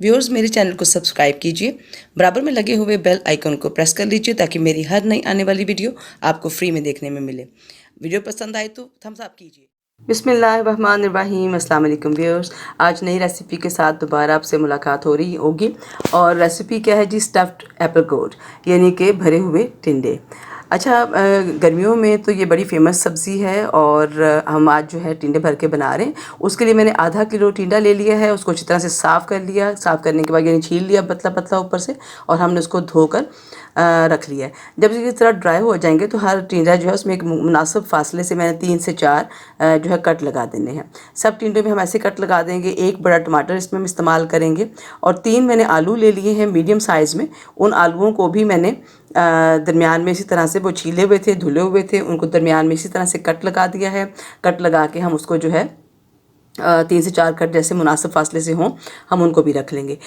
Viewers, मेरे channel को subscribe कीजिए, बराबर में लगे हुए बेल आइकन को प्रेस कर लीजिए ताकि मेरी हर नई आने वाली वीडियो आपको फ्री में देखने में मिले। वीडियो पसंद आए तो थम्स अप कीजिए। बिस्मिल्लाहिर्रहमानिर्रहीम। अस्सलाम वालेकुम व्यूअर्स, आज नई रेसिपी के साथ दोबारा आपसे मुलाकात हो रही होगी। और रेसिपी क्या है जी? स्टफ्ड एप्पल गोड, यानी कि भरे हुए टिंडे। अच्छा, गर्मियों में तो ये बड़ी फेमस सब्ज़ी है और हम आज जो है टिंडे भर के बना रहे हैं। उसके लिए मैंने आधा किलो टिंडा ले लिया है, उसको अच्छी तरह से साफ़ कर लिया। साफ़ करने के बाद यानी छील लिया पतला पतला ऊपर से, और हमने उसको धोकर रख लिया है। जब ये तरह ड्राई हो जाएंगे तो हर टिंडा जो है उसमें एक मुनासिब फासले से मैंने 3 से 4 जो है कट लगा देने हैं। सब टिंडे में हम ऐसे कट लगा देंगे। एक बड़ा टमाटर इसमें हम इस्तेमाल करेंगे, और 3 मैंने आलू ले लिए हैं मीडियम साइज़ में। उन आलूओं को भी मैंने दरमियान में इसी तरह से, वो छीले हुए थे, धुले हुए थे, उनको दरमियान में इसी तरह से कट लगा दिया है। कट लगा के हम उसको जो है 3 से 4 कट जैसे मुनासिब फासले से हों, हम उनको भी रख लेंगे।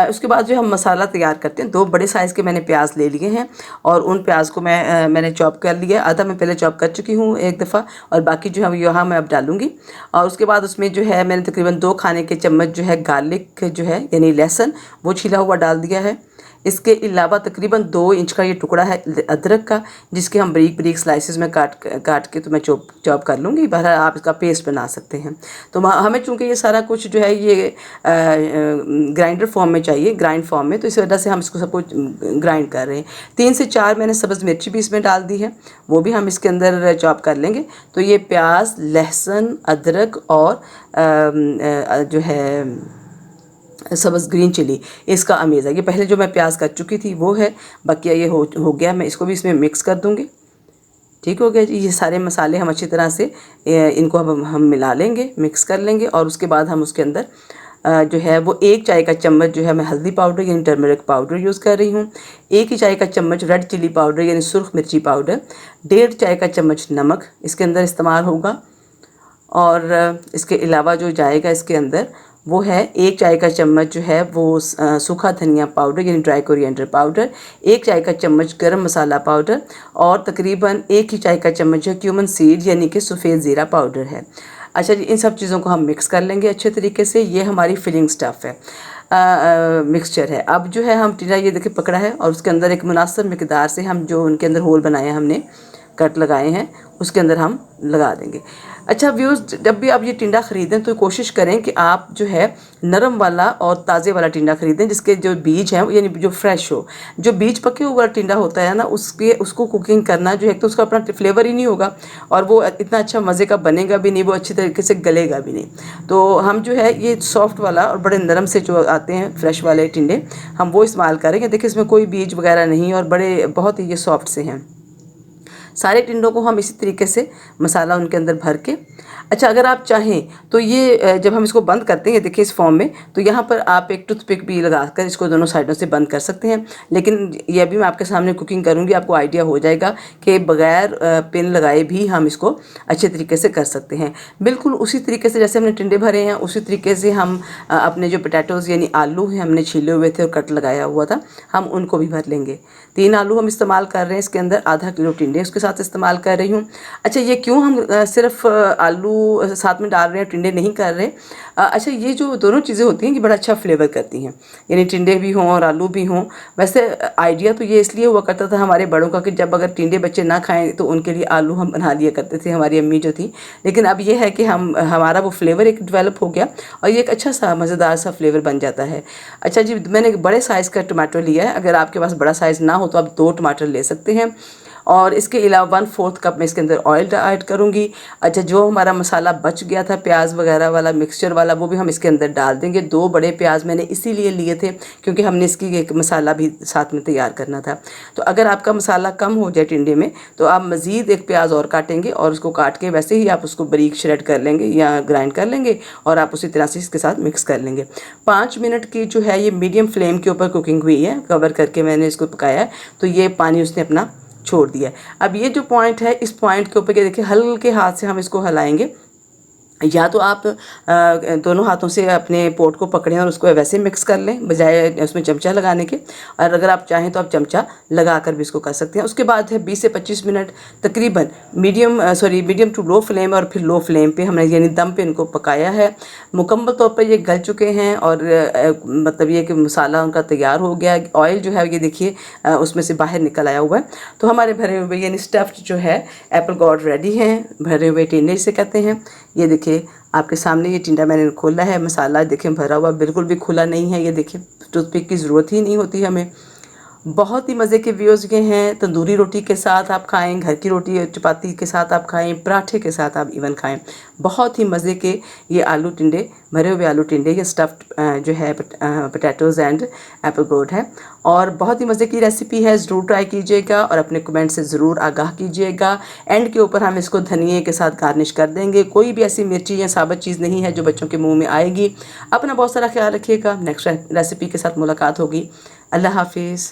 उसके बाद जो हम मसाला तैयार करते हैं, 2 बड़े साइज़ के मैंने प्याज ले लिए हैं, और उन प्याज को मैंने चॉप कर लिया। आधा मैं पहले चॉप कर चुकी हूँ एक दफ़ा, और बाकी जो है यहाँ मैं अब डालूँगी। और उसके बाद उसमें जो है मैंने तकरीबन 2 खाने के चम्मच जो है गार्लिक जो है यानी लहसुन, वो छिला हुआ डाल दिया है। इसके अलावा तकरीबन 2 इंच का ये टुकड़ा है अदरक का, जिसके हम बारीक बारीक स्लाइसेस में काट के तो मैं चॉप कर लूँगी। बहरहाल आप इसका पेस्ट बना सकते हैं। तो हमें चूँकि ये सारा कुछ जो है ये ग्राइंडर फॉर्म में चाहिए, ग्राइंड फॉर्म में, तो इस वजह से हम इसको सब कुछ ग्राइंड कर रहे हैं। 3 से 4 मैंने सब्ज़ मिर्ची भी इसमें डाल दी है, वो भी हम इसके अंदर चॉप कर लेंगे। तो ये प्याज, लहसुन, अदरक और जो है सब्ज़ ग्रीन चिली, इसका अमेज़ है। ये पहले जो मैं प्याज कर चुकी थी वो है, बाकी ये हो गया। मैं इसको भी इसमें मिक्स कर दूँगी। ठीक हो गया जी। ये सारे मसाले हम अच्छी तरह से इनको हम मिला लेंगे, मिक्स कर लेंगे। और उसके बाद हम उसके अंदर जो है वो 1 चाय का चम्मच जो है मैं हल्दी पाउडर यानी टर्मरिक पाउडर यूज़ कर रही हूँ। 1 ही चाय का चम्मच रेड चिली पाउडर यानी सुर्ख मिर्ची पाउडर। 1.5 चाय का चम्मच नमक इसके अंदर इस्तेमाल होगा। और इसके अलावा जो जाएगा इसके अंदर वो है 1 चाय का चम्मच जो है वो सूखा धनिया पाउडर यानी ड्राई कोरिएंडर पाउडर। 1 चाय का चम्मच गरम मसाला पाउडर, और तकरीबन 1 ही चाय का चम्मच जो क्यूमन सीड यानी कि सफ़ेद ज़ीरा पाउडर है। अच्छा जी, इन सब चीज़ों को हम मिक्स कर लेंगे अच्छे तरीके से। ये हमारी फिलिंग स्टफ़ है, मिक्सचर है। अब जो है हम टिंडा ये देखिए पकड़ा है, और उसके अंदर एक मुनासिब मकदार से हम जो उनके अंदर होल बनाए हैं, हमने कट लगाए हैं, उसके अंदर हम लगा देंगे। अच्छा व्यूज़, जब भी आप ये टिंडा ख़रीदें तो कोशिश करें कि आप जो है नरम वाला और ताज़े वाला टिंडा ख़रीदें, जिसके जो बीज हैं यानी जो फ्रेश हो। जो बीज पके हुआ टिंडा होता है ना, उसको कुकिंग करना जो है, तो उसका अपना फ्लेवर ही नहीं होगा, और वो इतना अच्छा मज़े का बनेगा भी नहीं, वो अच्छी तरीके से गलेगा भी नहीं। तो हम जो है ये सॉफ्ट वाला और बड़े नरम से जो आते हैं फ्रेश वाले टिंडे, हम वो इस्तेमाल करेंगे। देखिए इसमें कोई बीज वगैरह नहीं, और बड़े बहुत ही ये सॉफ्ट से हैं। सारे टिंडों को हम इसी तरीके से मसाला उनके अंदर भर के, अच्छा अगर आप चाहें तो ये जब हम इसको बंद करते हैं, देखिए इस फॉर्म में, तो यहाँ पर आप एक टूथपिक भी लगाकर इसको दोनों साइडों से बंद कर सकते हैं। लेकिन ये अभी मैं आपके सामने कुकिंग करूँगी, आपको आइडिया हो जाएगा कि बग़ैर पिन लगाए भी हम इसको अच्छे तरीके से कर सकते हैं। बिल्कुल उसी तरीके से जैसे हमने टिंडे भरे हैं, उसी तरीके से हम अपने जो पोटैटोज़ यानी आलू हैं हमने छीले हुए थे और कट लगाया हुआ था, हम उनको भी भर लेंगे। 3 आलू हम इस्तेमाल कर रहे हैं इसके अंदर, आधा किलो टिंडे उसके साथ इस्तेमाल कर रही हूँ। अच्छा, ये क्यों हम सिर्फ आलू साथ में डाल रहे हैं, टिंडे नहीं कर रहे? अच्छा, ये जो दोनों चीज़ें होती हैं ये बड़ा अच्छा फ्लेवर करती हैं, यानी टिंडे भी हों और आलू भी हों। वैसे आइडिया तो ये इसलिए हुआ करता था हमारे बड़ों का कि जब अगर टिंडे बच्चे ना खाएं तो उनके लिए आलू हम बना लिया करते थे, हमारी अम्मी जो थी। लेकिन अब ये है कि हमारा वो फ्लेवर एक डेवलप हो गया, और ये एक अच्छा सा मज़ेदार सा फ्लेवर बन जाता है। अच्छा जी, मैंने एक बड़े साइज़ का टमाटर लिया है। अगर आपके पास बड़ा साइज़ ना हो तो आप 2 टमाटर ले सकते हैं। और इसके अलावा 1/4 कप मैं इसके अंदर ऑयल ऐड करूँगी। अच्छा, जो हमारा मसाला बच गया था प्याज वगैरह वाला, मिक्सचर वाला, वो भी हम इसके अंदर डाल देंगे। 2 बड़े प्याज मैंने इसीलिए लिए थे क्योंकि हमने इसकी एक मसाला भी साथ में तैयार करना था। तो अगर आपका मसाला कम हो जाए टिंडे में तो आप मज़ीद 1 प्याज और काटेंगे, और उसको काट के वैसे ही आप उसको बारीक श्रेड कर लेंगे या ग्राइंड कर लेंगे, और आप उसी तरह से इसके साथ मिक्स कर लेंगे। 5 मिनट की जो है ये मीडियम फ्लेम के ऊपर कुकिंग हुई है, कवर करके मैंने इसको पकाया है, तो ये पानी उसने अपना छोड़ दिया। अब ये जो पॉइंट है, इस पॉइंट के ऊपर के देखिए हल्के हाथ से हम इसको हिलाएंगे, या तो आप दोनों हाथों से अपने पोट को पकड़ें और उसको वैसे मिक्स कर लें बजाय उसमें चमचा लगाने के। और अगर आप चाहें तो आप चमचा लगा कर भी इसको कर सकते हैं। उसके बाद है 20 से 25 मिनट तकरीबन मीडियम टू लो फ्लेम और फिर लो फ्लेम पे हमने यानी दम पे इनको पकाया है। मुकम्मल तौर पर ये गल चुके हैं और मतलब ये कि मसाला उनका तैयार हो गया। ऑयल जो है ये देखिए उसमें से बाहर निकल आया हुआ है। तो हमारे भरे हुए यानी स्टफ्ड जो है एप्पल गॉड रेडी हैं। भरे हुए टिंडे जिसे कहते हैं। ये देखिए आपके सामने ये टिंडा मैंने खोला है। मसाला देखें भरा हुआ बिल्कुल भी खुला नहीं है। ये देखिए टूथपिक की ज़रूरत ही नहीं होती हमें। बहुत ही मज़े के व्यूज़ ये हैं। तंदूरी रोटी के साथ आप खाएं, घर की रोटी चपाती के साथ आप खाएं, पराठे के साथ आप इवन खाएं। बहुत ही मज़े के ये आलू टिंडे, भरे हुए आलू टिंडे, ये स्टफ्ड जो है पोटैटोज़ एंड एप्पल गोड है। और बहुत ही मज़े की रेसिपी है, ज़रूर ट्राई कीजिएगा और अपने कमेंट से ज़रूर आगाह कीजिएगा। एंड के ऊपर हम इसको धनिए के साथ गार्निश कर देंगे। कोई भी ऐसी मिर्ची या साबुत चीज़ नहीं है जो बच्चों के मुँह में आएगी। अपना बहुत सारा ख्याल रखिएगा। नेक्स्ट रेसिपी के साथ मुलाकात होगी। अल्लाह हाफिज़।